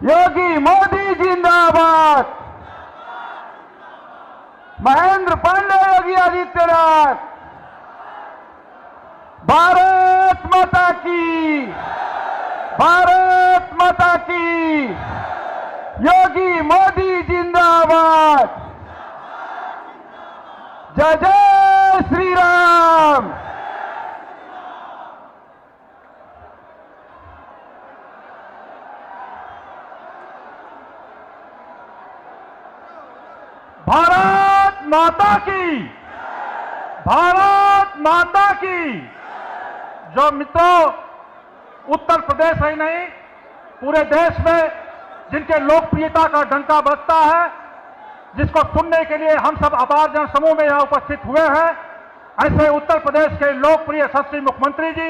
योगी मोदी जिंदाबाद। महेंद्र पांडे योगी आदित्यनाथ। भारत माता की, भारत माता की। योगी मोदी जिंदाबाद। जय जय श्री राम। भारत माता की, भारत माता की। जो मित्रों, उत्तर प्रदेश ही नहीं पूरे देश में जिनके लोकप्रियता का डंका बजता है, जिसको सुनने के लिए हम सब अपार जन समूह में यहां उपस्थित हुए हैं, ऐसे उत्तर प्रदेश के लोकप्रिय यशस्वी मुख्यमंत्री जी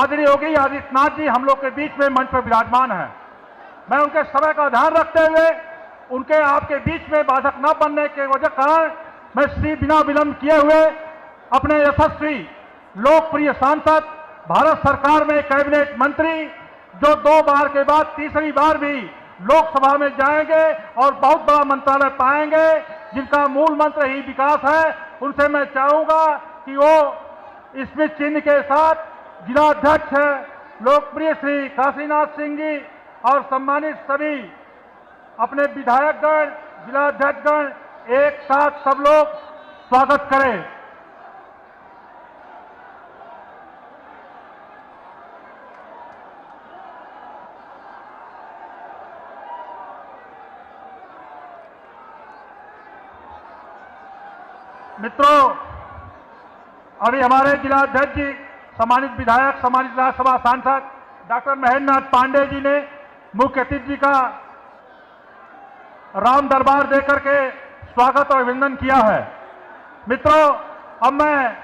आदरणीय योगी आदित्यनाथ जी हम लोग के बीच में मंच पर विराजमान हैं। मैं उनके समय का ध्यान रखते हुए उनके आपके बीच में बाधक न बनने के वजह कारण मैं श्री बिना विलंब किए हुए अपने यशस्वी लोकप्रिय सांसद, भारत सरकार में कैबिनेट मंत्री, जो 2 बार के बाद तीसरी बार भी लोकसभा में जाएंगे और बहुत बड़ा मंत्रालय पाएंगे, जिनका मूल मंत्र ही विकास है, उनसे मैं चाहूंगा कि वो स्मृति चिन्ह के साथ जिलाध्यक्ष लोकप्रिय श्री काशीनाथ सिंह जी और सम्मानित सभी अपने विधायकगण, जिलाध्यक्षगण एक साथ सब लोग स्वागत करें। मित्रों, अभी हमारे जिलाध्यक्ष जी, सम्मानित विधायक, सम्मानित राज्यसभा सांसद डॉक्टर महेंद्रनाथ पांडे जी ने मुख्य अतिथि जी का राम दरबार देकर के स्वागत और अभिनंदन किया है। मित्रों, अब मैं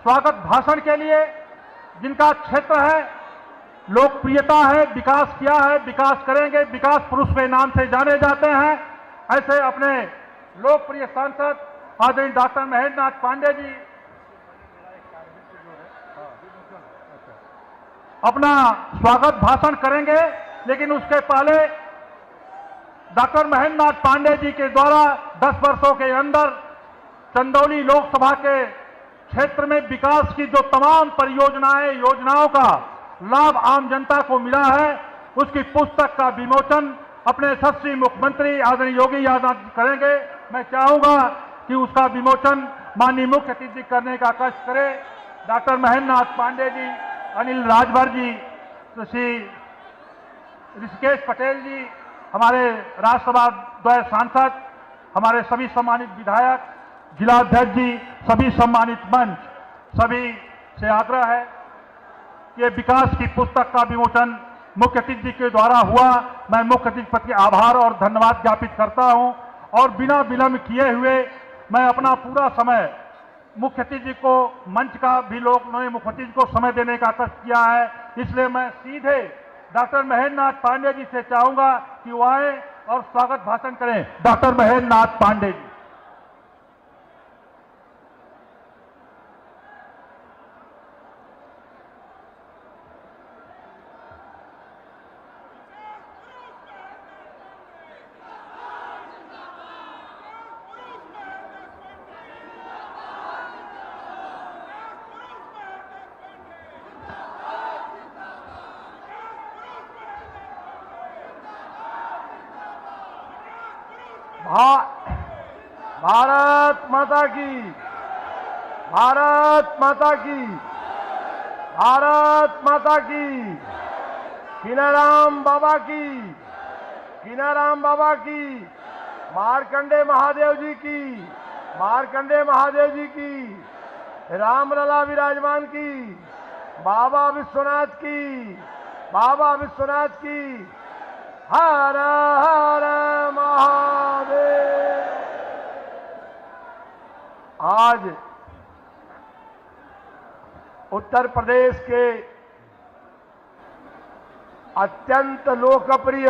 स्वागत भाषण के लिए, जिनका क्षेत्र है, लोकप्रियता है, विकास किया है, विकास करेंगे, विकास पुरुष के नाम से जाने जाते हैं, ऐसे अपने लोकप्रिय सांसद आदरणीय डॉक्टर महेंद्रनाथ पांडे जी अपना स्वागत भाषण करेंगे। लेकिन उसके पहले डॉक्टर महेंद्रनाथ पांडे जी के द्वारा 10 वर्षों के अंदर चंदौली लोकसभा के क्षेत्र में विकास की जो तमाम परियोजनाएं, योजनाओं का लाभ आम जनता को मिला है, उसकी पुस्तक का विमोचन अपने यशस्वी मुख्यमंत्री आदरणीय योगी आदित्यनाथ करेंगे। मैं चाहूंगा कि उसका विमोचन माननीय मुख्य अतिथि करने का कष्ट करें। डॉक्टर महेंद्रनाथ पांडे जी, अनिल राजभर जी, श्री ऋषिकेश पटेल जी, हमारे राज्यसभा द्वय सांसद, हमारे सभी सम्मानित विधायक, जिलाध्यक्ष जी, सभी सम्मानित मंच, सभी से आग्रह है कि विकास की पुस्तक का विमोचन मुख्य अतिथि जी के द्वारा हुआ। मैं मुख्य अतिथि प्रति आभार और धन्यवाद ज्ञापित करता हूं और बिना विलंब किए हुए मैं अपना पूरा समय मुख्य अतिथि जी को, मंच का भी लोग ने मुख्य अतिथि को समय देने का कष्ट किया है, इसलिए मैं सीधे डॉक्टर महेंद्रनाथ पांडे जी से चाहूंगा कि वो आए और स्वागत भाषण करें। डॉक्टर महेंद्रनाथ पांडे जी। भारत माता की, भारत माता की, भारत माता की। कीनाराम बाबा की, कीनाराम बाबा की। मार्कंडे महादेव जी की, मार्कंडे महादेव जी की। रामलला विराजमान की। बाबा विश्वनाथ की, बाबा विश्वनाथ की। हर हर महादेव। आज उत्तर प्रदेश के अत्यंत लोकप्रिय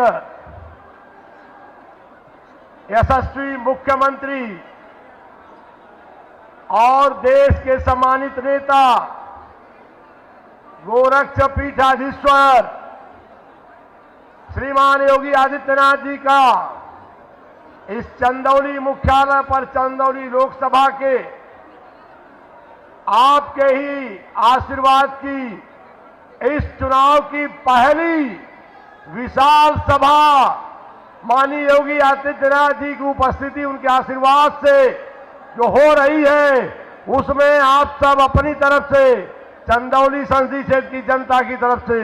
यशस्वी मुख्यमंत्री और देश के सम्मानित नेता गोरक्षपीठाधीश्वर श्रीमान योगी आदित्यनाथ जी का इस चंदौली मुख्यालय पर चंदौली लोकसभा के आपके ही आशीर्वाद की इस चुनाव की पहली विशाल सभा माननीय योगी आदित्यनाथ जी की उपस्थिति, उनके आशीर्वाद से जो हो रही है, उसमें आप सब अपनी तरफ से चंदौली संसदीय क्षेत्र की जनता की तरफ से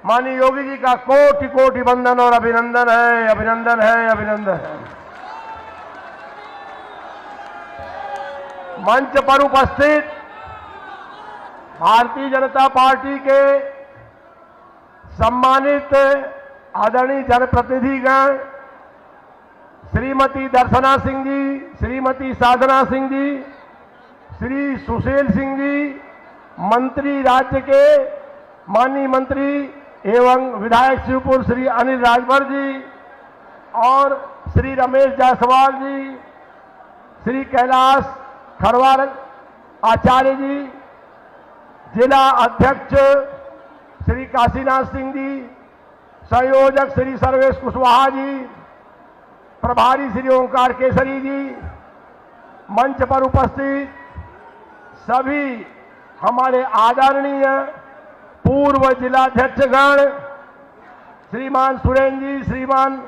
माननीय योगी जी का कोटि कोटि वंदन और अभिनंदन है, अभिनंदन है, अभिनंदन है। मंच पर उपस्थित भारतीय जनता पार्टी के सम्मानित आदरणीय जनप्रतिनिधिगण, श्रीमती दर्शना सिंह जी, श्रीमती साधना सिंह जी, श्री सुशील सिंह जी, मंत्री राज्य के माननीय मंत्री एवं विधायक शिवपुर श्री अनिल राजभर जी और श्री रमेश जायसवाल जी, श्री कैलाश खरवार आचार्य जी, जिला अध्यक्ष श्री काशीनाथ सिंह जी, संयोजक श्री सर्वेश कुशवाहा जी, प्रभारी श्री ओंकार केसरी जी, मंच पर उपस्थित सभी हमारे आदरणीय पूर्व जिलाध्यक्षगण, श्रीमान सुरेंद्र जी, श्रीमान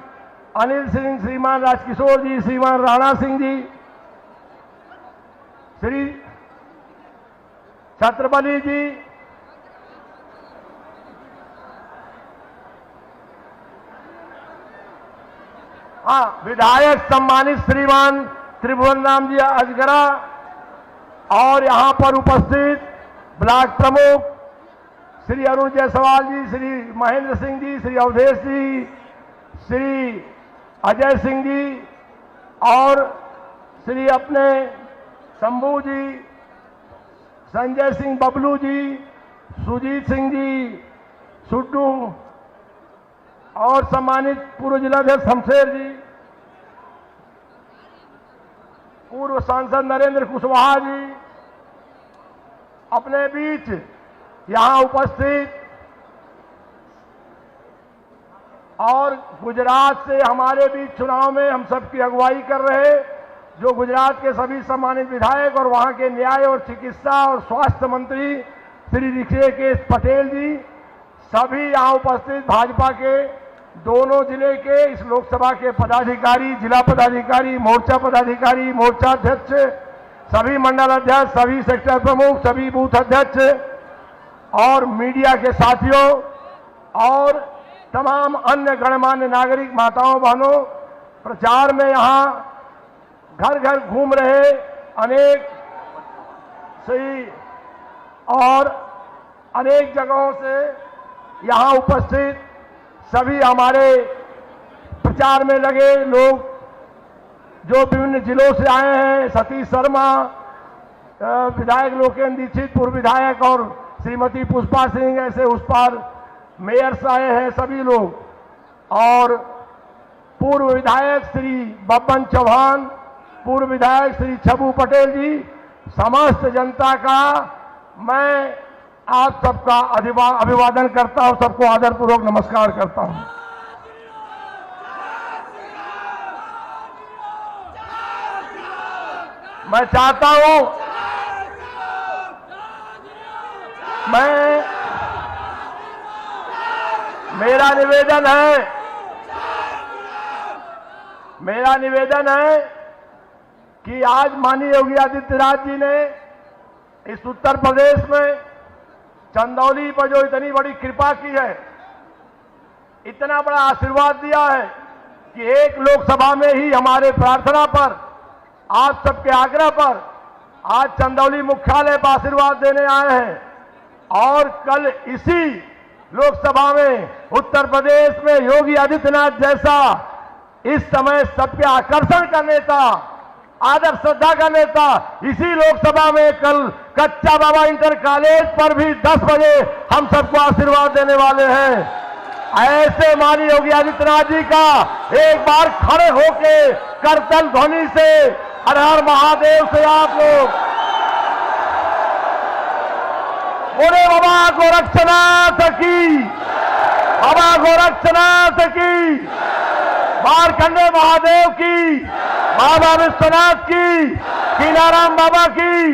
अनिल सिंह, श्रीमान राजकिशोर जी, श्रीमान राणा सिंह जी, श्री छत्रबली जी, विधायक सम्मानित श्रीमान त्रिभुवन राम जी अजगरा और यहां पर उपस्थित ब्लॉक प्रमुख श्री अरुण जायसवाल जी, श्री महेंद्र सिंह जी, श्री अवधेश जी, श्री अजय सिंह जी और श्री अपने शंभू जी, संजय सिंह बबलू जी, सुजीत सिंह जी, सुड्डू और सम्मानित पूर्व जिलाध्यक्ष शमशेर जी, पूर्व सांसद नरेंद्र कुशवाहा जी, अपने बीच यहां उपस्थित और गुजरात से हमारे बीच चुनाव में हम सबकी अगुवाई कर रहे जो गुजरात के सभी सम्मानित विधायक और वहां के न्याय और चिकित्सा और स्वास्थ्य मंत्री श्री ऋषिकेश पटेल जी, सभी यहां उपस्थित भाजपा के दोनों जिले के इस लोकसभा के पदाधिकारी, जिला पदाधिकारी, मोर्चा पदाधिकारी, मोर्चा अध्यक्ष, सभी मंडल अध्यक्ष, सभी सेक्टर प्रमुख, सभी बूथ अध्यक्ष और मीडिया के साथियों और तमाम अन्य गणमान्य नागरिक माताओं बहनों, प्रचार में यहां घर घर घूम रहे अनेक सही और अनेक जगहों से यहां उपस्थित सभी हमारे प्रचार में लगे लोग जो विभिन्न जिलों से आए हैं, सतीश शर्मा, विधायक लोकेन्द्र दीक्षित पूर्व विधायक और श्रीमती पुष्पा सिंह, ऐसे उस पार मेयर्स आए हैं सभी लोग और पूर्व विधायक श्री बब्बन चौहान, पूर्व विधायक श्री छबू पटेल जी, समस्त जनता का मैं आप सबका अभिवादन करता हूं, सबको आदरपूर्वक नमस्कार करता हूं। मैं चाहता हूं मेरा निवेदन है कि आज माननीय योगी आदित्यनाथ जी ने इस उत्तर प्रदेश में चंदौली पर जो इतनी बड़ी कृपा की है, इतना बड़ा आशीर्वाद दिया है कि एक लोकसभा में ही हमारे प्रार्थना पर, आप सबके आग्रह पर आज चंदौली मुख्यालय पर आशीर्वाद देने आए हैं और कल इसी लोकसभा में उत्तर प्रदेश में योगी आदित्यनाथ जैसा इस समय सबके आकर्षण का नेता, आदर श्रद्धा का नेता इसी लोकसभा में कल कच्चा बाबा इंटर कॉलेज पर भी 10 बजे हम सबको आशीर्वाद देने वाले हैं। ऐसे माननीय योगी आदित्यनाथ जी का एक बार खड़े होके करतल ध्वनि से हर हर महादेव से आप लोग बोले बाबा गोरक्षनाथ की, बाबा गोरक्षनाथ की, मारकंडे महादेव की, बाबा विश्वनाथ की, कीनाराम बाबा की,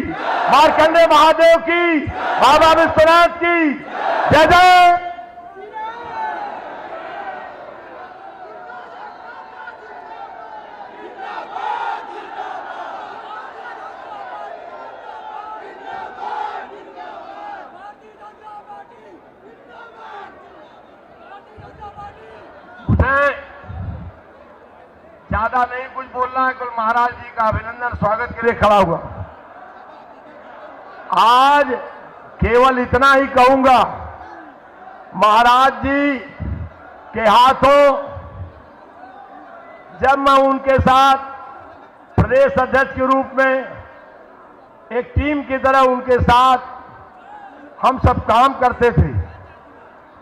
मारकंडे महादेव की, बाबा विश्वनाथ की जय जय। मुझे ज्यादा नहीं कुछ बोलना है, कुल महाराज जी का अभिनंदन स्वागत के लिए खड़ा हुआ। आज केवल इतना ही कहूंगा, महाराज जी के हाथों जब मैं उनके साथ प्रदेश अध्यक्ष के रूप में एक टीम की तरह उनके साथ हम सब काम करते थे,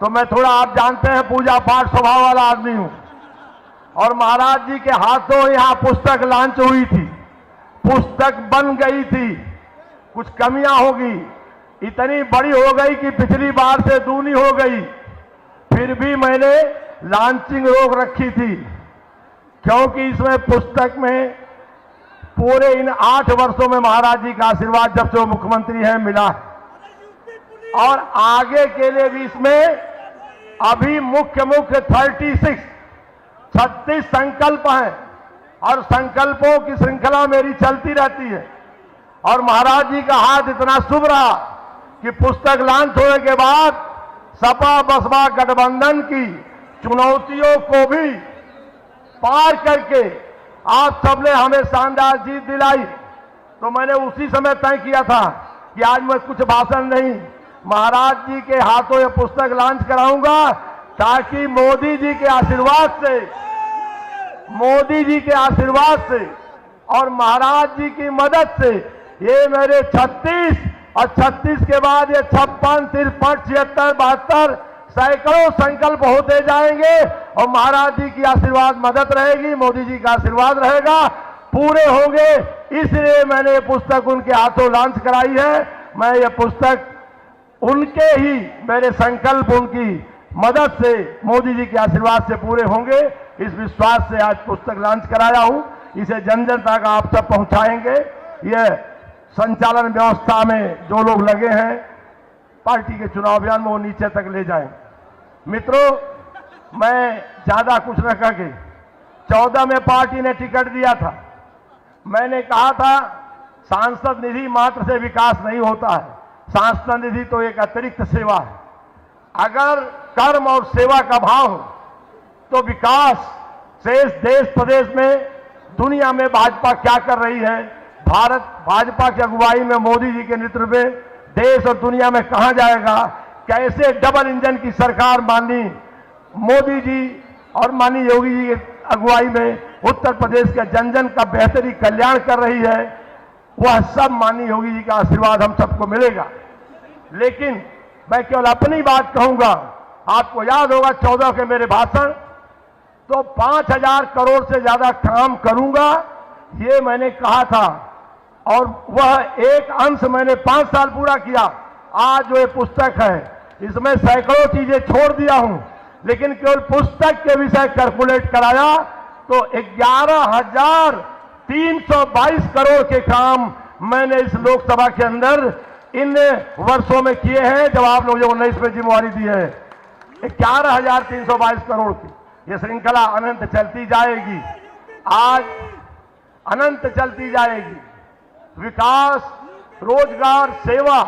तो मैं थोड़ा, आप जानते हैं, पूजा पाठ स्वभाव वाला आदमी हूं, और महाराज जी के हाथों यहां पुस्तक लॉन्च हुई थी, पुस्तक बन गई थी, कुछ कमियां होगी, इतनी बड़ी हो गई कि पिछली बार से दूनी हो गई, फिर भी मैंने लॉन्चिंग रोक रखी थी, क्योंकि इसमें पुस्तक में पूरे इन 8 वर्षों में महाराज जी का आशीर्वाद जब से वो मुख्यमंत्री हैं मिला है, और आगे के लिए भी इसमें अभी मुख्य 36 संकल्प हैं, और संकल्पों की श्रृंखला मेरी चलती रहती है, और महाराज जी का हाथ इतना शुभ रहा कि पुस्तक लॉन्च होने के बाद सपा बसपा गठबंधन की चुनौतियों को भी पार करके आप सबने हमें शानदार जीत दिलाई। तो मैंने उसी समय तय किया था कि आज मैं कुछ भाषण नहीं, महाराज जी के हाथों ये पुस्तक लॉन्च कराऊंगा, ताकि मोदी जी के आशीर्वाद से और महाराज जी की मदद से ये मेरे 36 और 36 के बाद ये 56, 53, 76, 72 सैकड़ों संकल्प होते जाएंगे, और महाराज जी की आशीर्वाद मदद रहेगी, मोदी जी का आशीर्वाद रहेगा, पूरे होंगे। इसलिए मैंने ये पुस्तक उनके हाथों लॉन्च कराई है। मैं ये पुस्तक उनके ही, मेरे संकल्प उनकी मदद से, मोदी जी के आशीर्वाद से पूरे होंगे, इस विश्वास से आज पुस्तक लॉन्च कराया हूं। इसे जन जन तक आप सब पहुंचाएंगे। ये संचालन व्यवस्था में जो लोग लगे हैं पार्टी के चुनाव अभियान में, वो नीचे तक ले जाएं। मित्रों, मैं ज्यादा कुछ न करके 14 में पार्टी ने टिकट दिया था, मैंने कहा था सांसद निधि मात्र से विकास नहीं होता है, सांसद निधि तो एक अतिरिक्त सेवा है। अगर कर्म और सेवा का भाव हो तो विकास शेष देश प्रदेश में, दुनिया में भाजपा क्या कर रही है, भारत भाजपा की अगुवाई में मोदी जी के नेतृत्व में देश और दुनिया में कहां जाएगा, कैसे डबल इंजन की सरकार माननीय मोदी जी और माननीय योगी जी की अगुवाई में उत्तर प्रदेश के जन जन का बेहतरी कल्याण कर रही है, वह सब माननीय योगी जी का आशीर्वाद हम सबको मिलेगा। लेकिन मैं केवल अपनी बात कहूंगा, आपको याद होगा 14 के मेरे भाषण, तो 5000 करोड़ से ज्यादा काम करूंगा, ये मैंने कहा था, और वह एक अंश मैंने 5 साल पूरा किया। आज जो ये पुस्तक है इसमें सैकड़ों चीजें छोड़ दिया हूं, लेकिन केवल पुस्तक के विषय कैलकुलेट कराया तो 11,322 करोड़ के काम मैंने इस लोकसभा के अंदर इन वर्षों में किए हैं, जब आप लोगों को 19 में जिम्मेवारी दी है। 11,322 करोड़ की ये श्रृंखला अनंत चलती जाएगी, आज अनंत चलती जाएगी। विकास, रोजगार, सेवा,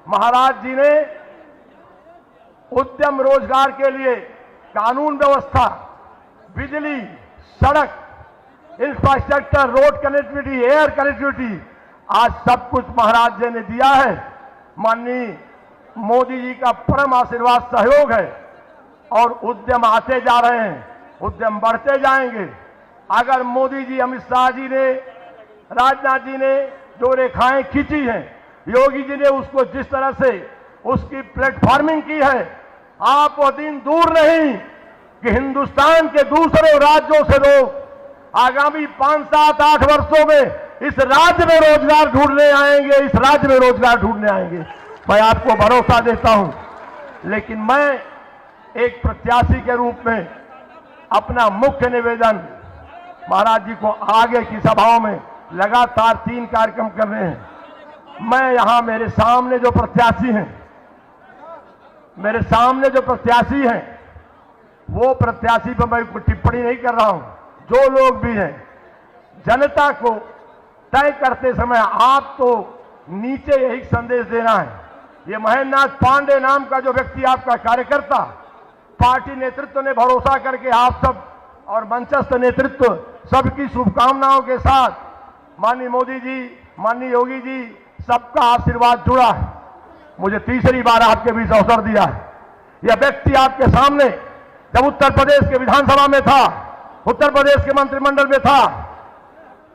महाराज जी ने उद्यम रोजगार के लिए कानून व्यवस्था, बिजली, सड़क, infrastructure, road connectivity, air connectivity, आज सब कुछ महाराज जी ने दिया है। माननीय मोदी जी का परम आशीर्वाद सहयोग है, और उद्यम आते जा रहे हैं, उद्यम बढ़ते जाएंगे। अगर मोदी जी, अमित शाह जी ने, राजनाथ जी ने जो रेखाएं खींची हैं, योगी जी ने उसको जिस तरह से उसकी प्लेटफॉर्मिंग की है, आप वो दिन दूर नहीं कि हिंदुस्तान के दूसरे राज्यों से लोग आगामी 5, 7, 8 वर्षों में इस राज्य में रोजगार ढूंढने आएंगे, इस राज्य में रोजगार ढूंढने आएंगे, मैं आपको भरोसा देता हूं। लेकिन मैं एक प्रत्याशी के रूप में अपना मुख्य निवेदन महाराज जी को आगे की सभाओं में लगातार 3 कार्यक्रम कर रहे हैं। मैं यहां मेरे सामने जो प्रत्याशी हैं वो प्रत्याशी पर मैं कोई टिप्पणी नहीं कर रहा हूं। जो लोग भी हैं, जनता को तय करते समय आप तो नीचे यही संदेश देना है। ये महेंद्र नाथ पांडे नाम का जो व्यक्ति, आपका कार्यकर्ता, पार्टी नेतृत्व ने भरोसा करके आप सब और मंचस्थ नेतृत्व सबकी शुभकामनाओं के साथ माननीय मोदी जी, माननीय योगी जी, सबका आशीर्वाद जुड़ा है। मुझे तीसरी बार आपके बीच अवसर दिया है। यह व्यक्ति आपके सामने जब उत्तर प्रदेश के विधानसभा में था, उत्तर प्रदेश के मंत्रिमंडल में था,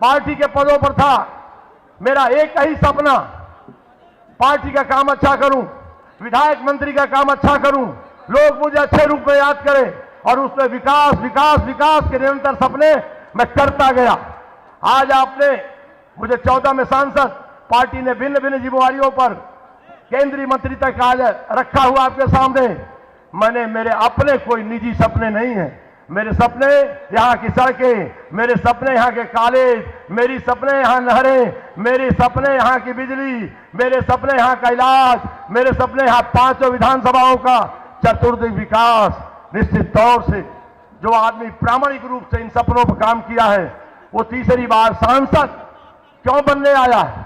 पार्टी के पदों पर था, मेरा एक ही सपना, पार्टी का काम अच्छा करूं, विधायक मंत्री का काम अच्छा करूं, लोग मुझे अच्छे रूप में याद करें, और उसमें विकास विकास विकास के निरंतर सपने मैं करता गया। आज आपने मुझे 14 में सांसद, पार्टी ने भिन्न भिन्न जिम्मेवारियों पर केंद्रीय मंत्री तक आज रखा हुआ आपके सामने। मैंने मेरे अपने कोई निजी सपने नहीं है। मेरे सपने यहाँ की सड़कें, मेरे सपने यहाँ के कॉलेज, मेरी सपने यहाँ नहरें, मेरे सपने यहाँ की बिजली, मेरे सपने यहाँ का इलाज, मेरे सपने यहाँ 5 विधानसभाओं का चतुर्दिक विकास। निश्चित तौर से जो आदमी प्रामाणिक रूप से इन सपनों पर काम किया है, वो तीसरी बार सांसद क्यों बनने आया है?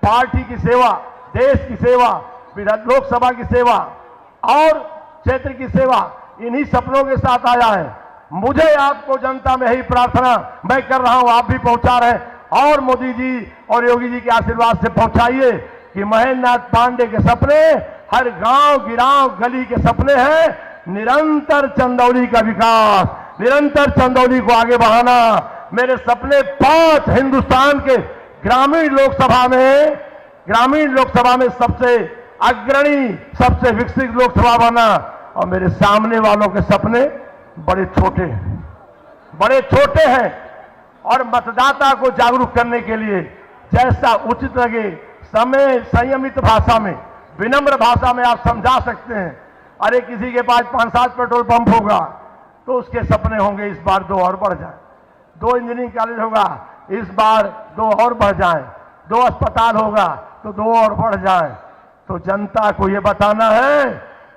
पार्टी की सेवा, देश की सेवा, लोकसभा की सेवा और क्षेत्र की सेवा, इन्हीं सपनों के साथ आया है। मुझे आपको जनता में यही प्रार्थना मैं कर रहा हूं, आप भी पहुंचा रहे हैं, और मोदी जी और योगी जी के आशीर्वाद से पहुंचाइए कि महेंद्र नाथ पांडे के सपने हर गांव गिराव गली के सपने हैं। निरंतर चंदौली का विकास, निरंतर चंदौली को आगे बढ़ाना। मेरे सपने 5 हिंदुस्तान के ग्रामीण लोकसभा में सबसे अग्रणी, सबसे विकसित लोकसभा बना। और मेरे सामने वालों के सपने बड़े छोटे हैं। और मतदाता को जागरूक करने के लिए जैसा उचित लगे, समय संयमित भाषा में, विनम्र भाषा में आप समझा सकते हैं। अरे किसी के पास 5-7 पेट्रोल पंप होगा तो उसके सपने होंगे इस बार 2 और बढ़ जाए, 2 इंजीनियरिंग कॉलेज होगा इस बार 2 और बढ़ जाए, 2 अस्पताल होगा तो 2 और बढ़ जाए। तो जनता को यह बताना है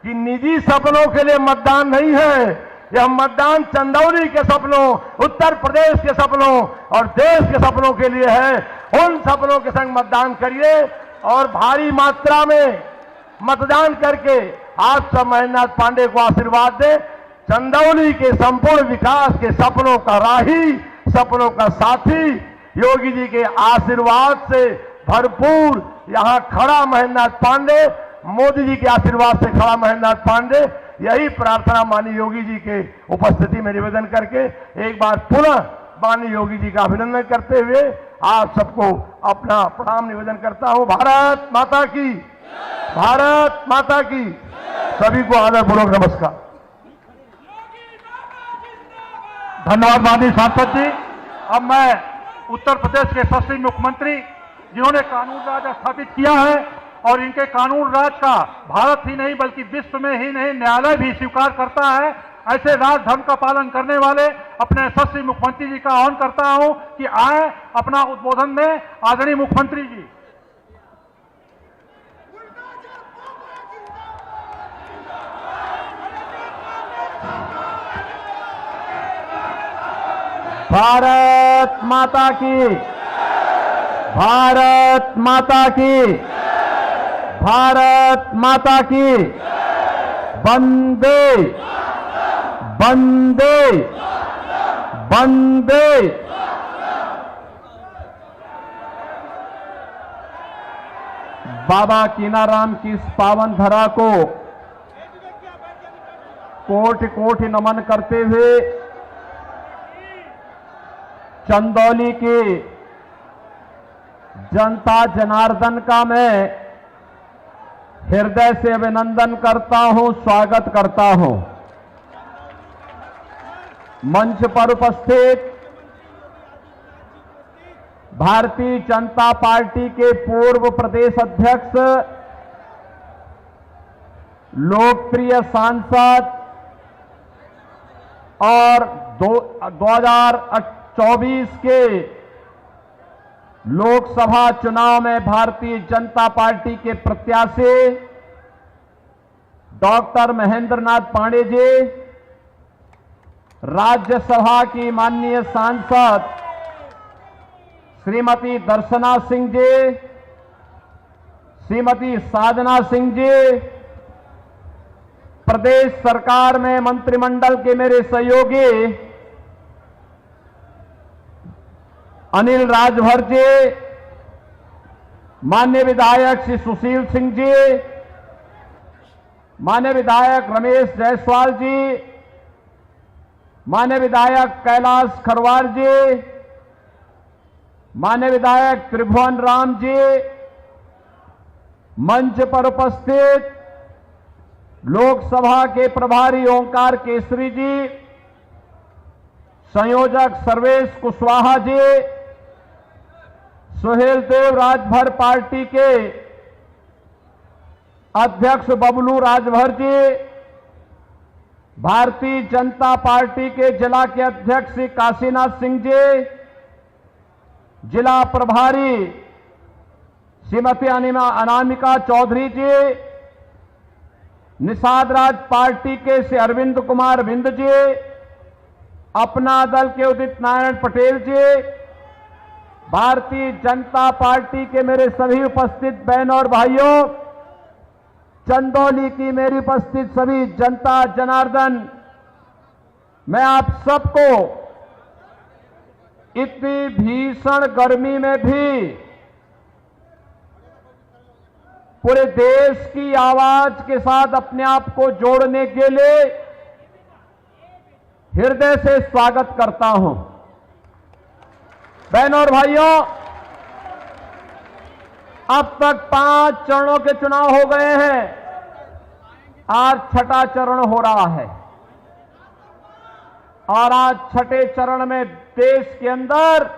कि निजी सपनों के लिए मतदान नहीं है, यह मतदान चंदौली के सपनों, उत्तर प्रदेश के सपनों और देश के सपनों के लिए है। उन सपनों के संग मतदान करिए और भारी मात्रा में मतदान करके आप सब महेंद्र नाथ पांडे को आशीर्वाद दें। चंदौली के संपूर्ण विकास के सपनों का राही, सपनों का साथी, योगी जी के आशीर्वाद से भरपूर यहां खड़ा महेंद्र नाथ पांडे, मोदी जी के आशीर्वाद से खड़ा महेंद्र नाथ पांडे। यही प्रार्थना माननीय योगी जी के उपस्थिति में निवेदन करके एक बार पुनः माननीय योगी जी का अभिनंदन करते हुए आप सबको अपना प्रणाम निवेदन करता हूं। भारत माता की, भारत माता की। सभी को आदरपूर्वक नमस्कार। धन्यवाद माननीय सांसद जी। अब मैं उत्तर प्रदेश के यशस्वी मुख्यमंत्री जिन्होंने कानून राज स्थापित किया है और इनके कानून राज का भारत ही नहीं बल्कि विश्व में ही नहीं न्यायालय भी स्वीकार करता है, ऐसे राजधर्म का पालन करने वाले अपने यशस्वी मुख्यमंत्री जी का आह्वान करता हूं कि आए अपना उद्बोधन में। आदरणीय मुख्यमंत्री जी। भारत माता की, भारत माता की, भारत माता की। वंदे वंदे वंदे। बाबा कीनाराम की इस पावन धरा को कोटि कोटि नमन करते हुए चंदौली के जनता जनार्दन का मैं हृदय से अभिनंदन करता हूं, स्वागत करता हूं। मंच पर उपस्थित भारतीय जनता पार्टी के पूर्व प्रदेश अध्यक्ष, लोकप्रिय सांसद और 2024 के लोकसभा चुनाव में भारतीय जनता पार्टी के प्रत्याशी डॉक्टर महेंद्र नाथ पांडे जी, राज्यसभा की माननीय सांसद श्रीमती दर्शना सिंह जी, श्रीमती साधना सिंह जी, प्रदेश सरकार में मंत्रिमंडल के मेरे सहयोगी अनिल राजभर जी, माननीय विधायक श्री सुशील सिंह जी, माननीय विधायक रमेश जायसवाल जी, माननीय विधायक कैलाश खरवार जी, माननीय विधायक त्रिभुवन राम जी, मंच पर उपस्थित लोकसभा के प्रभारी ओंकार केसरी जी, संयोजक सर्वेश कुशवाहा जी, सुहेल देव राजभर पार्टी के अध्यक्ष बबलू राजभर जी, भारतीय जनता पार्टी के जिला के अध्यक्ष श्री काशीनाथ सिंह जी, जिला प्रभारी श्रीमती अनामिका चौधरी जी, निषाद राज पार्टी के श्री अरविंद कुमार बिंद जी, अपना दल के उदित नारायण पटेल जी, भारतीय जनता पार्टी के मेरे सभी उपस्थित बहनों और भाइयों, चंदौली की मेरी उपस्थित सभी जनता जनार्दन, मैं आप सबको इतनी भीषण गर्मी में भी पूरे देश की आवाज के साथ अपने आप को जोड़ने के लिए हृदय से स्वागत करता हूं। बहनों और भाइयों, अब तक 5 चरणों के चुनाव हो गए हैं, आज 6ठा चरण हो रहा है और आज 6ठे चरण में देश के अंदर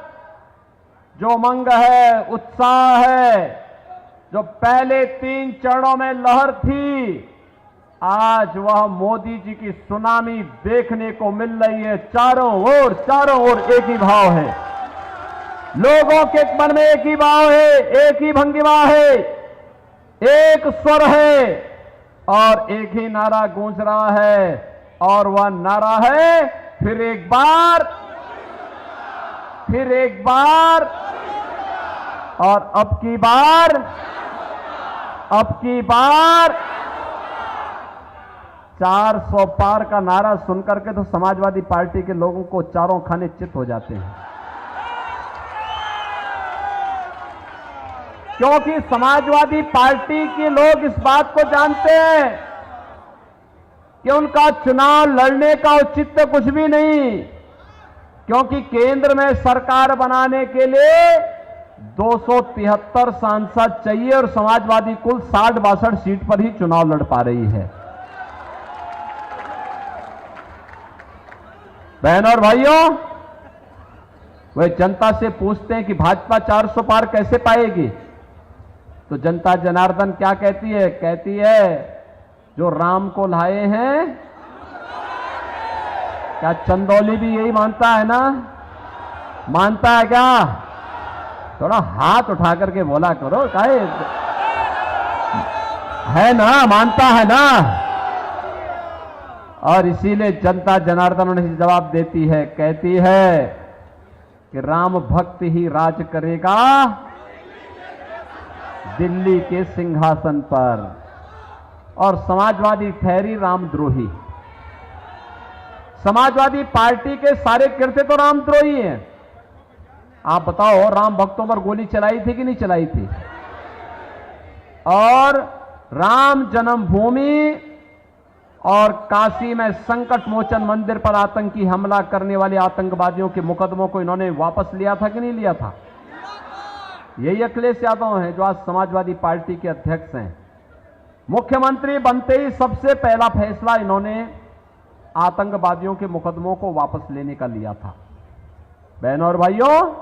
जो उमंग है, उत्साह है, जो पहले 3 चरणों में लहर थी, आज वह मोदी जी की सुनामी देखने को मिल रही है। चारों ओर एक ही भाव है, लोगों के मन में एक ही भाव है, एक ही भंगिमा है, एक स्वर है और एक ही नारा गूंज रहा है और वह नारा है फिर एक बार और अब की बार 400 पार का नारा सुनकर के तो समाजवादी पार्टी के लोगों को चारों खाने चित हो जाते हैं, क्योंकि समाजवादी पार्टी के लोग इस बात को जानते हैं कि उनका चुनाव लड़ने का औचित्य कुछ भी नहीं, क्योंकि केंद्र में सरकार बनाने के लिए 273 सांसद चाहिए और समाजवादी कुल 60-62 सीट पर ही चुनाव लड़ पा रही है। बहनों और भाइयों, वे जनता से पूछते हैं कि भाजपा 400 पार कैसे पाएगी, तो जनता जनार्दन क्या कहती है? कहती है जो राम को लाए हैं। क्या चंदौली भी यही मानता है ना? मानता है क्या? थोड़ा हाथ उठा करके बोला करो, काहे है ना, मानता है ना? और इसीलिए जनता जनार्दन उन्हें जवाब देती है, कहती है कि राम भक्त ही राज करेगा दिल्ली के सिंहासन पर, और समाजवादी ठहरी रामद्रोही। समाजवादी पार्टी के सारे कृत्य तो रामद्रोही हैं। आप बताओ, राम भक्तों पर गोली चलाई थी कि नहीं चलाई थी? और राम जन्मभूमि और काशी में संकट मोचन मंदिर पर आतंकी हमला करने वाले आतंकवादियों के मुकदमों को इन्होंने वापस लिया था कि नहीं लिया था? यही अखिलेश यादव हैं जो आज समाजवादी पार्टी के अध्यक्ष हैं। मुख्यमंत्री बनते ही सबसे पहला फैसला इन्होंने आतंकवादियों के मुकदमों को वापस लेने का लिया था। बहनों और भाइयों,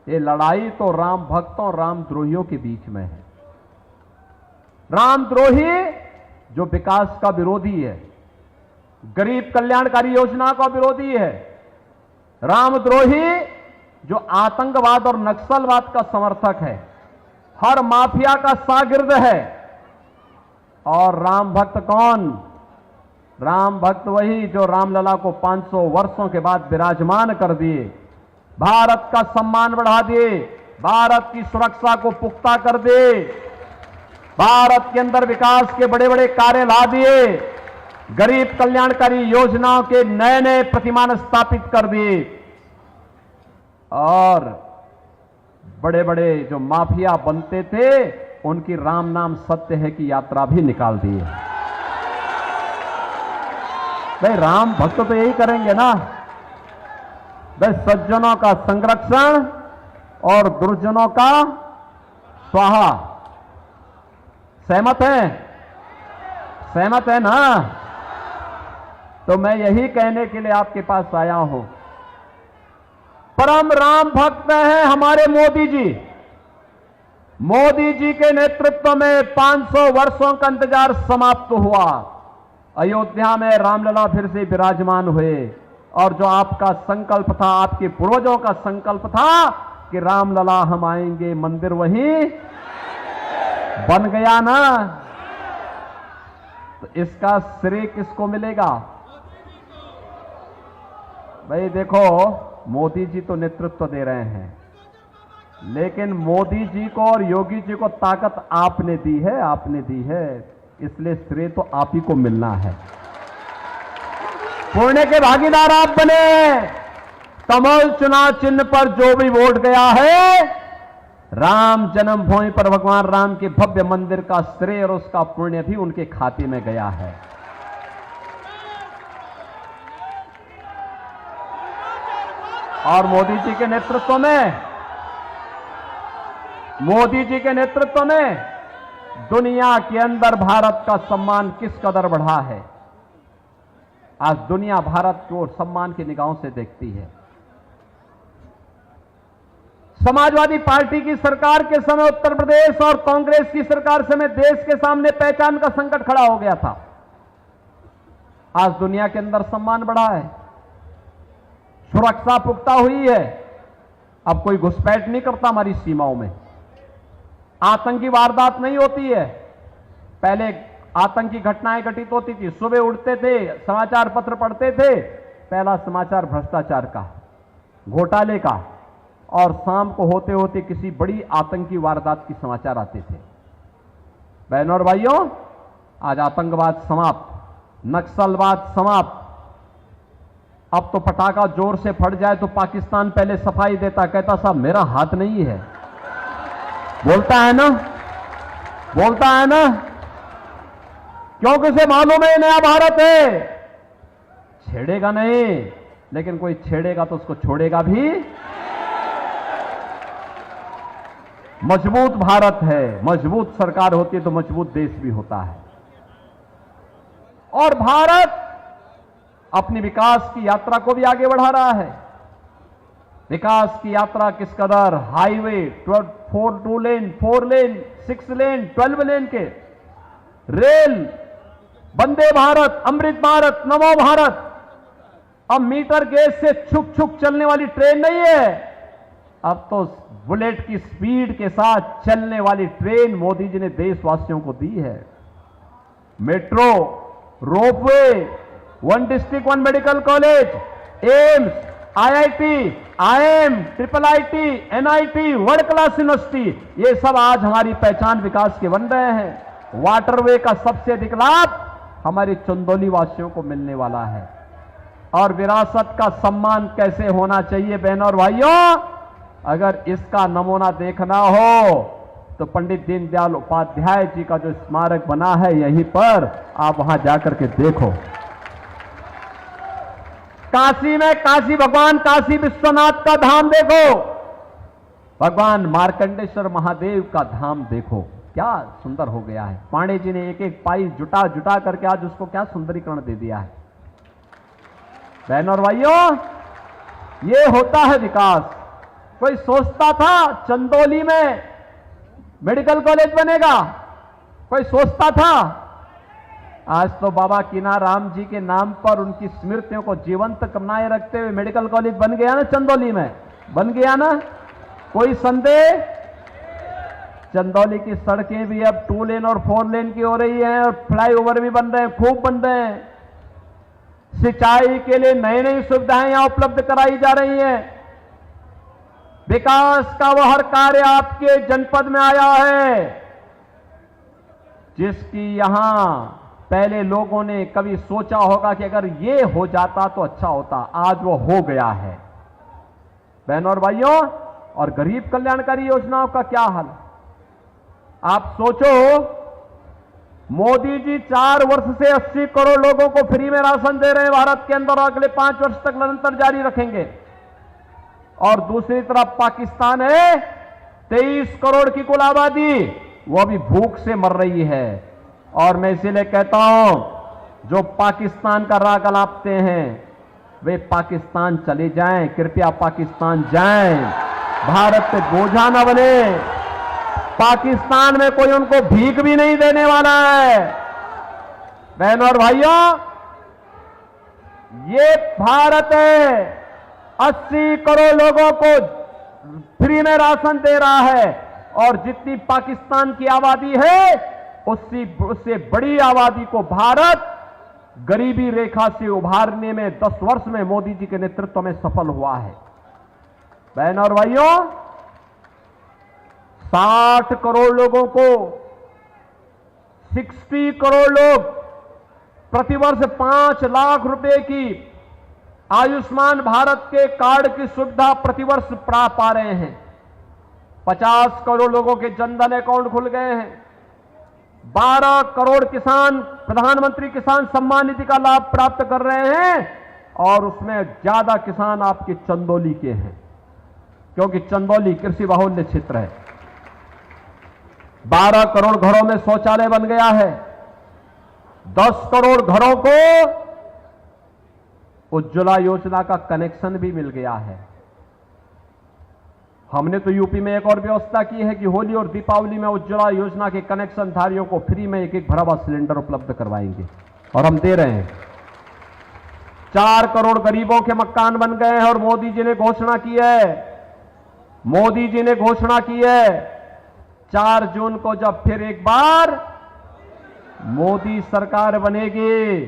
ये लड़ाई तो राम भक्तों और रामद्रोहियों के बीच में है। रामद्रोही जो विकास का विरोधी है, गरीब कल्याणकारी योजना का विरोधी है, रामद्रोही जो आतंकवाद और नक्सलवाद का समर्थक है, हर माफिया का शागिर्द है। और राम भक्त कौन? राम भक्त वही जो रामलला को 500 वर्षों के बाद विराजमान कर दिए, भारत का सम्मान बढ़ा दिए, भारत की सुरक्षा को पुख्ता कर दिए, भारत के अंदर विकास के बड़े बड़े कार्य ला दिए, गरीब कल्याणकारी योजनाओं के नए नए प्रतिमान स्थापित कर दिए और बड़े बड़े जो माफिया बनते थे उनकी राम नाम सत्य है की यात्रा भी निकाल दी है। भाई राम भक्त तो यही करेंगे ना, भाई सज्जनों का संरक्षण और दुर्जनों का स्वाहा। सहमत है? सहमत है ना? तो मैं यही कहने के लिए आपके पास आया हूं, परम राम भक्त हैं हमारे मोदी जी। मोदी जी के नेतृत्व में 500 वर्षों का इंतजार समाप्त हुआ। अयोध्या में रामलला फिर से विराजमान हुए और जो आपका संकल्प था, आपके पूर्वजों का संकल्प था कि रामलला हम आएंगे, मंदिर वहीं बन गया ना। तो इसका श्रेय किसको मिलेगा? भाई देखो, मोदी जी तो नेतृत्व दे रहे हैं, लेकिन मोदी जी को और योगी जी को ताकत आपने दी है, आपने दी है, इसलिए श्रेय तो आप ही को मिलना है। पुण्य के भागीदार आप बने। कमल चुनाव चिन्ह पर जो भी वोट गया है, राम जन्मभूमि पर भगवान राम के भव्य मंदिर का श्रेय और उसका पुण्य भी उनके खाते में गया है। और मोदी जी के नेतृत्व में दुनिया के अंदर भारत का सम्मान किस कदर बढ़ा है। आज दुनिया भारत को सम्मान की निगाहों से देखती है। समाजवादी पार्टी की सरकार के समय उत्तर प्रदेश और कांग्रेस की सरकार समय देश के सामने पहचान का संकट खड़ा हो गया था। आज दुनिया के अंदर सम्मान बढ़ा है, सुरक्षा पुख्ता हुई है। अब कोई घुसपैठ नहीं करता हमारी सीमाओं में, आतंकी वारदात नहीं होती है। पहले आतंकी घटनाएं घटित होती थी, सुबह उठते थे, समाचार पत्र पढ़ते थे, पहला समाचार भ्रष्टाचार का, घोटाले का, और शाम को होते होते किसी बड़ी आतंकी वारदात की समाचार आते थे। बहनों और भाइयों, आज आतंकवाद समाप्त, नक्सलवाद समाप्त। अब तो पटाखा जोर से फट जाए तो पाकिस्तान पहले सफाई देता, कहता साहब मेरा हाथ नहीं है। बोलता है ना, बोलता है ना, क्योंकि उसे मालूम है नया भारत है, छेड़ेगा नहीं, लेकिन कोई छेड़ेगा तो उसको छोड़ेगा भी। मजबूत भारत है, मजबूत सरकार होती है तो मजबूत देश भी होता है। और भारत अपनी विकास की यात्रा को भी आगे बढ़ा रहा है। विकास की यात्रा किस कदर, हाईवे 2 लेन, 4 लेन, 6 लेन, 12 लेन के, रेल, वंदे भारत, अमृत भारत, नमो भारत। अब मीटर गेज से छुक छुक चलने वाली ट्रेन नहीं है, अब तो बुलेट की स्पीड के साथ चलने वाली ट्रेन मोदी जी ने देशवासियों को दी है। Metro, ropeway, 1 district 1 medical college, AIIMS, IIT, IIM, IIIT, NIT, world class university, ये सब आज हमारी पहचान विकास के बन रहे हैं। वाटरवे का सबसे अधिक लाभ हमारे चंदौली वासियों को मिलने वाला है। और विरासत का सम्मान कैसे होना चाहिए बहनों और भाइयों, अगर इसका नमूना देखना हो तो पंडित दीनदयाल उपाध्याय जी का जो स्मारक बना है यहीं पर, आप वहां जाकर के देखो। काशी में काशी भगवान काशी विश्वनाथ का धाम देखो, भगवान मार्कंडेश्वर महादेव का धाम देखो, क्या सुंदर हो गया है। पांडे जी ने एक एक पाई जुटा जुटा करके आज उसको क्या सुंदरीकरण दे दिया है। बहनों और भाइयों, ये होता है विकास। कोई सोचता था चंदौली में मेडिकल कॉलेज बनेगा, कोई सोचता था? आज तो बाबा कीनाराम जी के नाम पर उनकी स्मृतियों को जीवंत बनाए रखते हुए मेडिकल कॉलेज बन गया ना, चंदौली में बन गया ना, कोई संदेह? चंदौली की सड़कें भी अब 2 लेन और 4 लेन की हो रही हैं और फ्लाईओवर भी बन रहे हैं, खूब बन रहे हैं। सिंचाई के लिए नई नई सुविधाएं यहां उपलब्ध कराई जा रही हैं। विकास का वह हर कार्य आपके जनपद में आया है जिसकी यहां पहले लोगों ने कभी सोचा होगा कि अगर ये हो जाता तो अच्छा होता, आज वो हो गया है। बहनों और भाइयों, और गरीब कल्याणकारी योजनाओं का क्या हाल? आप सोचो, मोदी जी 4 वर्ष से 80 करोड़ लोगों को फ्री में राशन दे रहे हैं भारत के अंदर, अगले 5 वर्ष तक निरंतर जारी रखेंगे। और दूसरी तरफ पाकिस्तान है, 23 करोड़ की कुल आबादी, वो अभी भूख से मर रही है। और मैं इसीलिए कहता हूं, जो पाकिस्तान का राग अलापते हैं वे पाकिस्तान चले जाएं, कृपया पाकिस्तान जाएं, भारत पे बोझा न बने। पाकिस्तान में कोई उनको भीख भी नहीं देने वाला है। बहनों और भाइयों, ये भारत है, 80 करोड़ लोगों को फ्री में राशन दे रहा है और जितनी पाकिस्तान की आबादी है उससे बड़ी आबादी को भारत गरीबी रेखा से उभारने में 10 वर्ष में मोदी जी के नेतृत्व में सफल हुआ है। बहनों और भाइयों, 60 करोड़ लोगों को 60 करोड़ लोग प्रतिवर्ष 5 लाख रुपए की आयुष्मान भारत के कार्ड की सुविधा प्रतिवर्ष पा रहे हैं। 50 करोड़ लोगों के जनधन अकाउंट खुल गए हैं। 12 करोड़ किसान प्रधानमंत्री किसान सम्मान निधि का लाभ प्राप्त कर रहे हैं और उसमें ज्यादा किसान आपके चंदौली के हैं, क्योंकि चंदौली कृषि बाहुल्य क्षेत्र है। 12 करोड़ घरों में शौचालय बन गया है। 10 करोड़ घरों को उज्ज्वला योजना का कनेक्शन भी मिल गया है। हमने तो यूपी में एक और व्यवस्था की है कि होली और दीपावली में उज्ज्वला योजना के कनेक्शन धारियों को फ्री में एक भरा हुआ सिलेंडर उपलब्ध करवाएंगे और हम दे रहे हैं। 4 करोड़ गरीबों के मकान बन गए हैं और मोदी जी ने घोषणा की है 4 जून को जब फिर एक बार मोदी सरकार बनेगी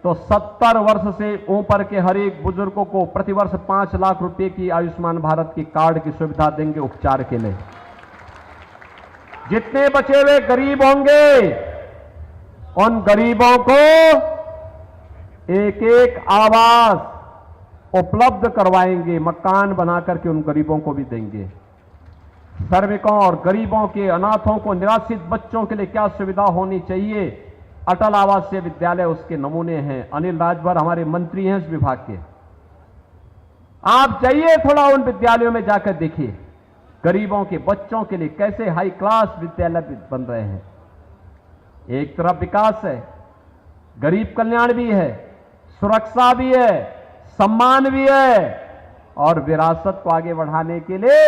तो 70 वर्ष से ऊपर के हर एक बुजुर्गों को प्रतिवर्ष 5 लाख रुपए की आयुष्मान भारत की कार्ड की सुविधा देंगे उपचार के लिए। जितने बचे हुए गरीब होंगे उन गरीबों को एक एक आवास उपलब्ध करवाएंगे, मकान बनाकर के उन गरीबों को भी देंगे। श्रमिकों और गरीबों के, अनाथों को, निराश्रित बच्चों के लिए क्या सुविधा होनी चाहिए, अटल आवासीय विद्यालय उसके नमूने हैं। अनिल राजभर हमारे मंत्री हैं इस विभाग के, आप जाइए थोड़ा उन विद्यालयों में जाकर देखिए गरीबों के बच्चों के लिए कैसे हाई क्लास विद्यालय बन रहे हैं। एक तरफ विकास है, गरीब कल्याण भी है, सुरक्षा भी है, सम्मान भी है और विरासत को आगे बढ़ाने के लिए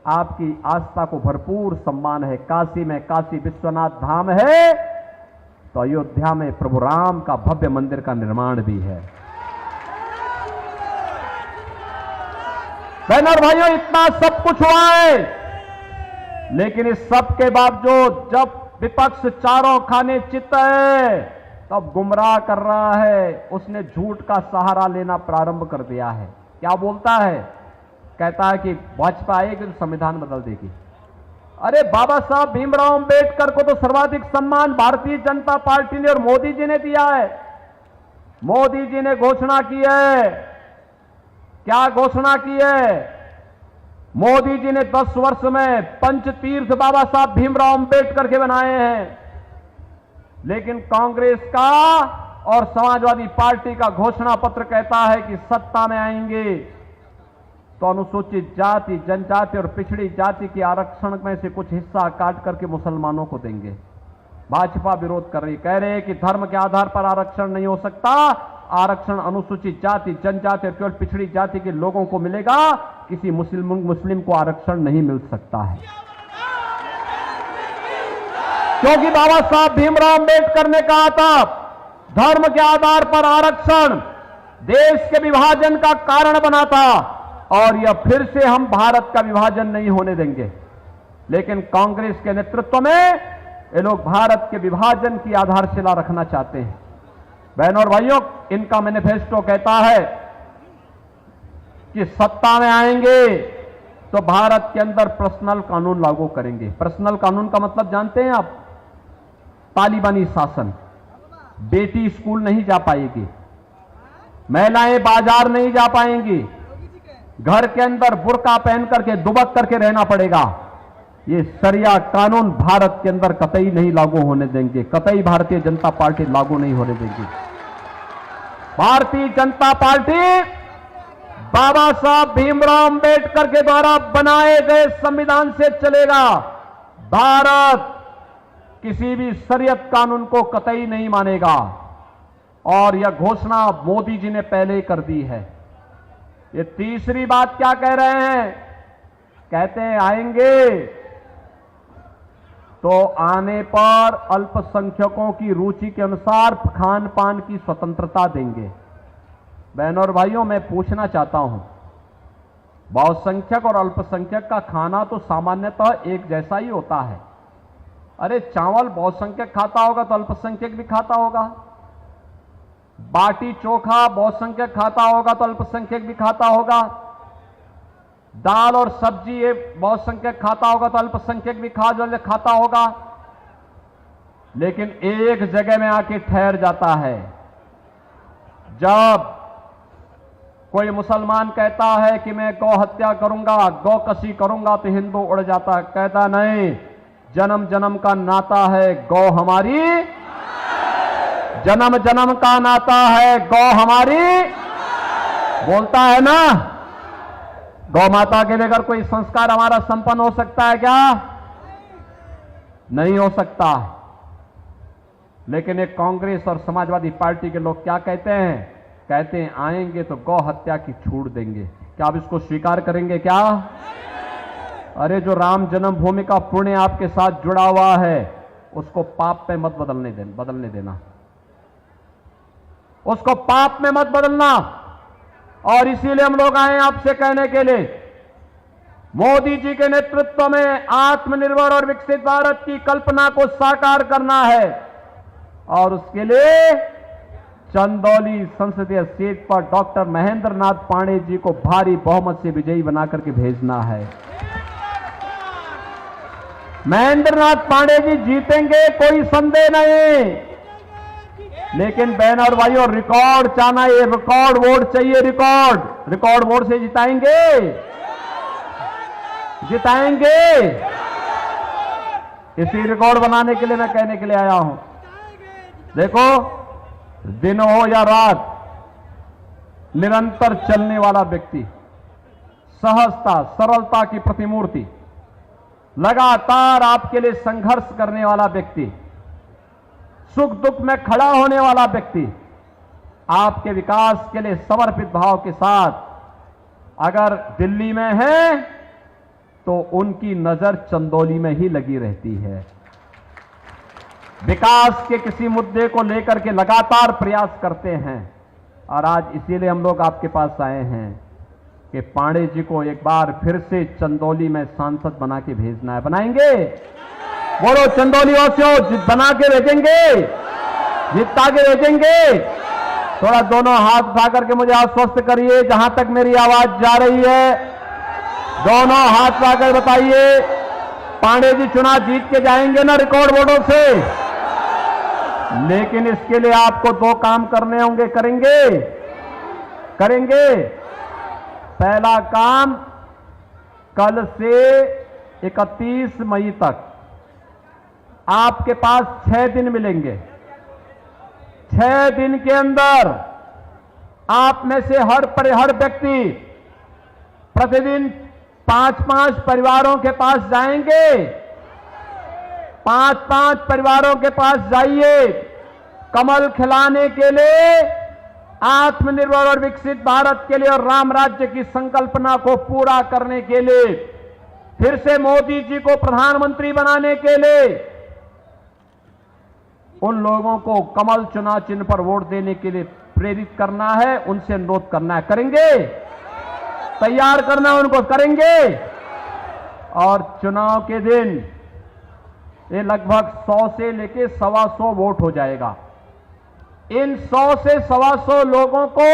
आपकी आस्था को भरपूर सम्मान है। काशी में काशी विश्वनाथ धाम है तो अयोध्या में प्रभु राम का भव्य मंदिर का निर्माण भी है। बहनों और भाइयों, इतना सब कुछ हुआ है, लेकिन इस सब के बावजूद जब विपक्ष चारों खाने चित है तब गुमराह कर रहा है। उसने झूठ का सहारा लेना प्रारंभ कर दिया है। क्या बोलता है? कहता है कि भाजपा आएगी तो संविधान बदल देगी। अरे बाबा साहब भीमराव अंबेडकर को तो सर्वाधिक सम्मान भारतीय जनता पार्टी ने और मोदी जी ने दिया है। मोदी जी ने घोषणा की है, क्या घोषणा की है? मोदी जी ने 10 वर्ष में पंचतीर्थ बाबा साहब भीमराव अंबेडकर के बनाए हैं, लेकिन कांग्रेस का और समाजवादी पार्टी का घोषणा पत्र कहता है कि सत्ता में आएंगे तो अनुसूचित जाति, जनजाति और पिछड़ी जाति के आरक्षण में से कुछ हिस्सा काट करके मुसलमानों को देंगे। भाजपा विरोध कर रही, कह रहे हैं कि धर्म के आधार पर आरक्षण नहीं हो सकता, आरक्षण अनुसूचित जाति, जनजाति और केवल पिछड़ी जाति के लोगों को मिलेगा, किसी मुस्लिम को आरक्षण नहीं मिल सकता है। क्योंकि बाबा साहब भीमराव अंबेडकर ने कहा था धर्म के आधार पर आरक्षण देश के विभाजन का कारण बना था और यह फिर से हम भारत का विभाजन नहीं होने देंगे। लेकिन कांग्रेस के नेतृत्व में ये लोग भारत के विभाजन की आधारशिला रखना चाहते हैं। बहनों और भाइयों, इनका मैनिफेस्टो कहता है कि सत्ता में आएंगे तो भारत के अंदर पर्सनल कानून लागू करेंगे। पर्सनल कानून का मतलब जानते हैं आप? तालिबानी शासन। बेटी स्कूल नहीं जा पाएगी, महिलाएं बाजार नहीं जा पाएंगी, घर के अंदर बुर्का पहन करके दुबक करके रहना पड़ेगा। ये शरिया कानून भारत के अंदर कतई नहीं लागू होने देंगे, कतई भारतीय जनता पार्टी लागू नहीं होने देगी। भारतीय जनता पार्टी बाबा साहब भीमराव अंबेडकर के द्वारा बनाए गए संविधान से चलेगा। भारत किसी भी शरीयत कानून को कतई नहीं मानेगा और यह घोषणा मोदी जी ने पहले ही कर दी है। ये तीसरी बात क्या कह रहे हैं? कहते हैं आएंगे तो आने पर अल्पसंख्यकों की रुचि के अनुसार खान पान की स्वतंत्रता देंगे। बहनों और भाइयों, मैं पूछना चाहता हूं, बहुसंख्यक और अल्पसंख्यक का खाना तो सामान्यतः एक जैसा ही होता है। अरे चावल बहुसंख्यक खाता होगा तो अल्पसंख्यक भी खाता होगा, बाटी चोखा बहुसंख्यक खाता होगा तो अल्पसंख्यक भी खाता होगा, दाल और सब्जी ये बहुसंख्यक खाता होगा तो अल्पसंख्यक भी खाता होगा। लेकिन एक जगह में आके ठहर जाता है। जब कोई मुसलमान कहता है कि मैं गौ हत्या करूंगा, गौ कसी करूंगा, तो हिंदू उड़ जाता है, कहता नहीं, जन्म जन्म का नाता है, गौ हमारी, जन्म जन्म का नाता है, गौ हमारी, बोलता है ना। गौ माता के बगैर कोई संस्कार हमारा संपन्न हो सकता है क्या? नहीं हो सकता। लेकिन एक कांग्रेस और समाजवादी पार्टी के लोग क्या कहते हैं? कहते हैं आएंगे तो गौ हत्या की छूट देंगे। क्या आप इसको स्वीकार करेंगे क्या? अरे जो राम जन्मभूमि का पुण्य आपके साथ जुड़ा हुआ है उसको पाप में मत बदलने देना, उसको पाप में मत बदलना। और इसीलिए हम लोग आए आपसे कहने के लिए, मोदी जी के नेतृत्व में आत्मनिर्भर और विकसित भारत की कल्पना को साकार करना है और उसके लिए चंदौली संसदीय सीट पर डॉक्टर महेंद्र नाथ पांडे जी को भारी बहुमत से विजयी बनाकर के भेजना है। महेंद्र नाथ पांडे जी जीतेंगे, कोई संदेह नहीं। लेकिन बहन और भाइयों, रिकॉर्ड चाहना, ये रिकॉर्ड वोट चाहिए। रिकॉर्ड वोट से जिताएंगे। इसी रिकॉर्ड बनाने के लिए मैं कहने के लिए आया हूं। देखो, दिन हो या रात, निरंतर चलने वाला व्यक्ति, सहजता सरलता की प्रतिमूर्ति, लगातार आपके लिए संघर्ष करने वाला व्यक्ति, सुख दुख में खड़ा होने वाला व्यक्ति, आपके विकास के लिए समर्पित भाव के साथ अगर दिल्ली में है तो उनकी नजर चंदौली में ही लगी रहती है। विकास के किसी मुद्दे को लेकर के लगातार प्रयास करते हैं और आज इसीलिए हम लोग आपके पास आए हैं कि पांडे जी को एक बार फिर से चंदौली में सांसद बना के भेजना है। बनाएंगे? बोलो चंदौली वासियों, बना के भेजेंगे, जिता के भेजेंगे। थोड़ा दोनों हाथ उठा करके मुझे आश्वस्त करिए, जहां तक मेरी आवाज जा रही है, दोनों हाथ उठाकर बताइए, पांडे जी चुनाव जीत के जाएंगे ना रिकॉर्ड वोटों से? लेकिन इसके लिए आपको दो काम करने होंगे। करेंगे। पहला काम, कल से 31 मई तक आपके पास 6 दिन मिलेंगे। 6 दिन के अंदर आप में से हर व्यक्ति प्रतिदिन 5-5 परिवारों के पास जाएंगे। 5-5 परिवारों के पास जाइए, कमल खिलाने के लिए, आत्मनिर्भर और विकसित भारत के लिए और राम राज्य की संकल्पना को पूरा करने के लिए, फिर से मोदी जी को प्रधानमंत्री बनाने के लिए उन लोगों को कमल चुनाव चिन्ह पर वोट देने के लिए प्रेरित करना है, उनसे अनुरोध करना है। करेंगे? तैयार करना है उनको, करेंगे? और चुनाव के दिन ये लगभग 100 से लेके 125 वोट हो जाएगा। इन 100 से 125 लोगों को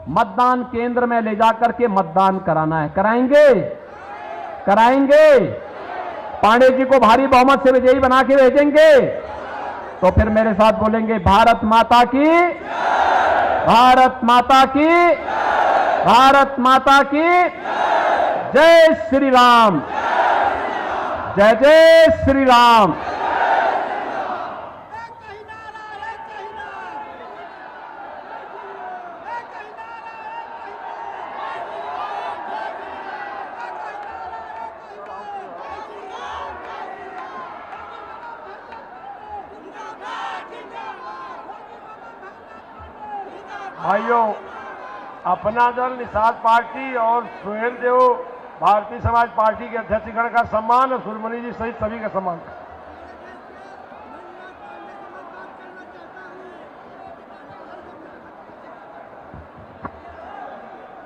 मतदान केंद्र में ले जाकर के मतदान कराना है। कराएंगे? कराएंगे? पांडे जी को भारी बहुमत से विजयी बना के भेजेंगे? तो फिर मेरे साथ बोलेंगे, भारत माता की, भारत माता की, भारत माता की जय श्री राम, जय जय श्री राम। भाइयों, अपना दल, निषाद पार्टी और सुहेल देव भारतीय समाज पार्टी के अध्यक्षगण का सम्मान और सुरमणि जी सहित सभी का सम्मान।